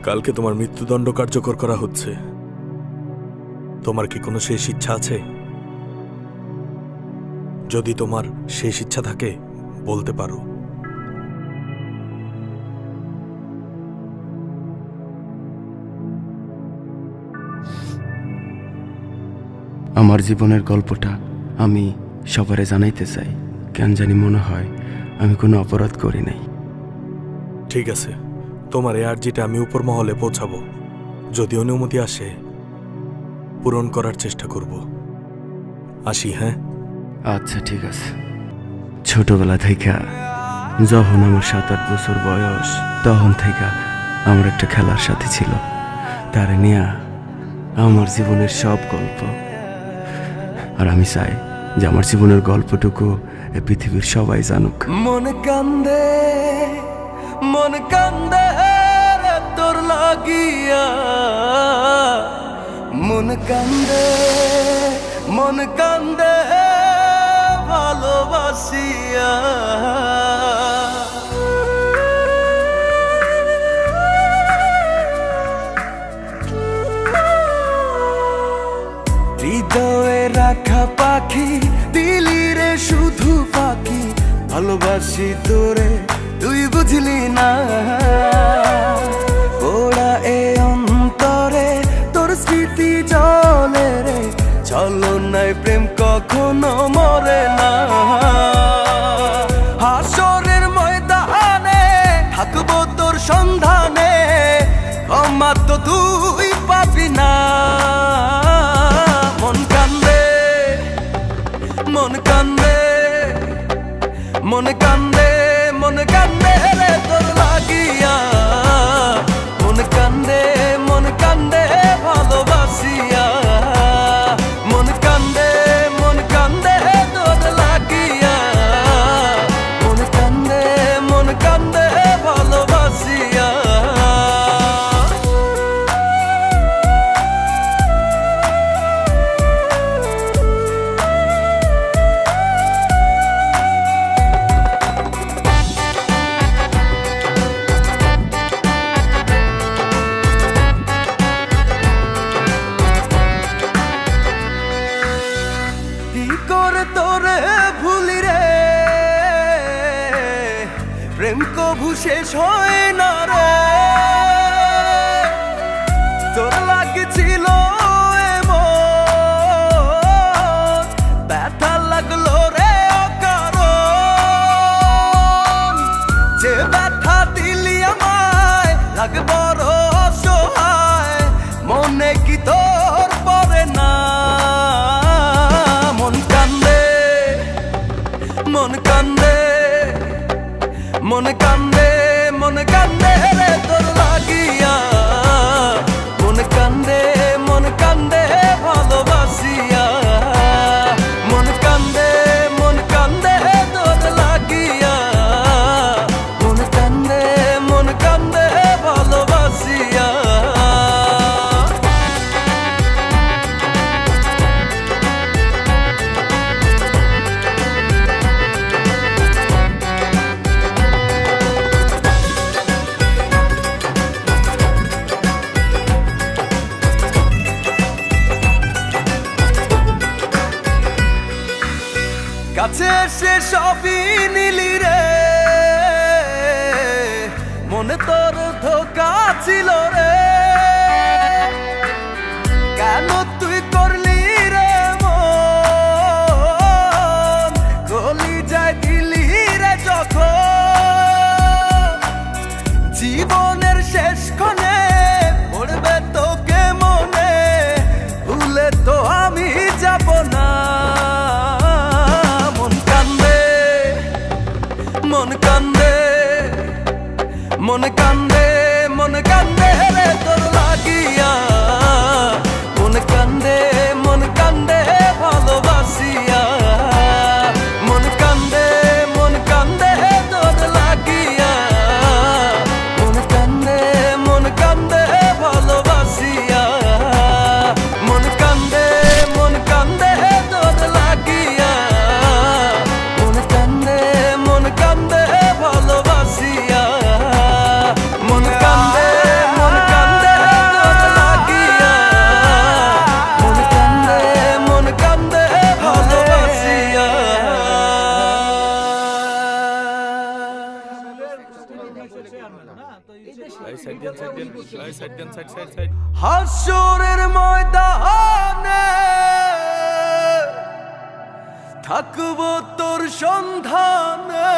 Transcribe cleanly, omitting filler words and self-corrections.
কালকে তোমার মৃত্যুদণ্ড কার্যকর করা হচ্ছে। তোমার কি কোনো শেষ ইচ্ছা আছে? যদি তোমার শেষ ইচ্ছা থাকে বলতে পারো। আমার জীবনের গল্পটা আমি সবারে জানাইতে চাই। কেন জানি মনে হয় আমি কোনো অপরাধ করি নাই। ঠিক আছে, তোমার এই আর্জিটা আমি উপর মহলে পৌঁছাবো। যদি অনুমতি আসে পূরণ করার চেষ্টা করব। আসি, হ্যাঁ? আচ্ছা ঠিক আছে। ছোটবেলা থেকে যখন আমার 7-8 বছর বয়স, তখন থেকে আমার একটা খেলার সাথী ছিল। তারে নিয়ে আমার জীবনের সব গল্প। আর আমি চাই যে আমার জীবনের গল্পটুকু এই পৃথিবীর সবাই জানুক। মন কান্দে রে তোর লাগিয়া, মন কান্দে ভালোবাসিয়া। হৃদয়ে রাখা পাখি দিলি রে শুধু পাখি, ভালোবাসি তোরে তুই বুঝলি না। ওরা এ অন্তরে তোর স্মৃতি জলে রে, চলো নাই প্রেম কখনো মরে না। হাসরের ময়দানে থাকবো তোর সন্ধানে, ক্ষমা তো তুই পাবি না। মন কান্দে রে তোর লাগিয়া, মন কান্দে ভালোবাসিয়া। মন কান্দে তোর লাগিয়া, মন কান্দে ভালোবাসিয়া। তোরে ভুলি রে, প্রেম কভু শেষ হয় না রে। তোর লাগছিল এমন, ব্যথা লাগলো রে অকারণ। যে ব্যথা দিলি আমায় লাগে বড় অসহায়, মনে কি তোর পড়ে না? মন কান্দে রে তোর লাগিয়া, মন কান্দে ভালোবাসিয়া। মন কান্দে তোর লাগিয়া, মন কান্দে ভালোবাসিয়া। কাছে এসে সবই নিলি রে, মনে তোর ধোকা ছিল রে। কেন তুই করলি রে মন, গলি যায় দিলি রে যখন। জীবনের শেষ ক্ষণে পড়বে তোকে মনে, ভুলে তো আমি যাব না। মন কান্দে রে তোর লাগিয়া, মন কান্দে ভালোবাসিয়া। মন কান্দে তোর লাগিয়া, মন কান্দে ভালোবাসিয়া। মন কান্দে তোর লাগিয়া, মন কান্দে ভালোবাসিয়া। মন কান্দে সাইড দেন সাইড দেন সাইড দেন সাইড সাইড সাইড হাসরের ময়দানে থাকবো তোর সন্ধানে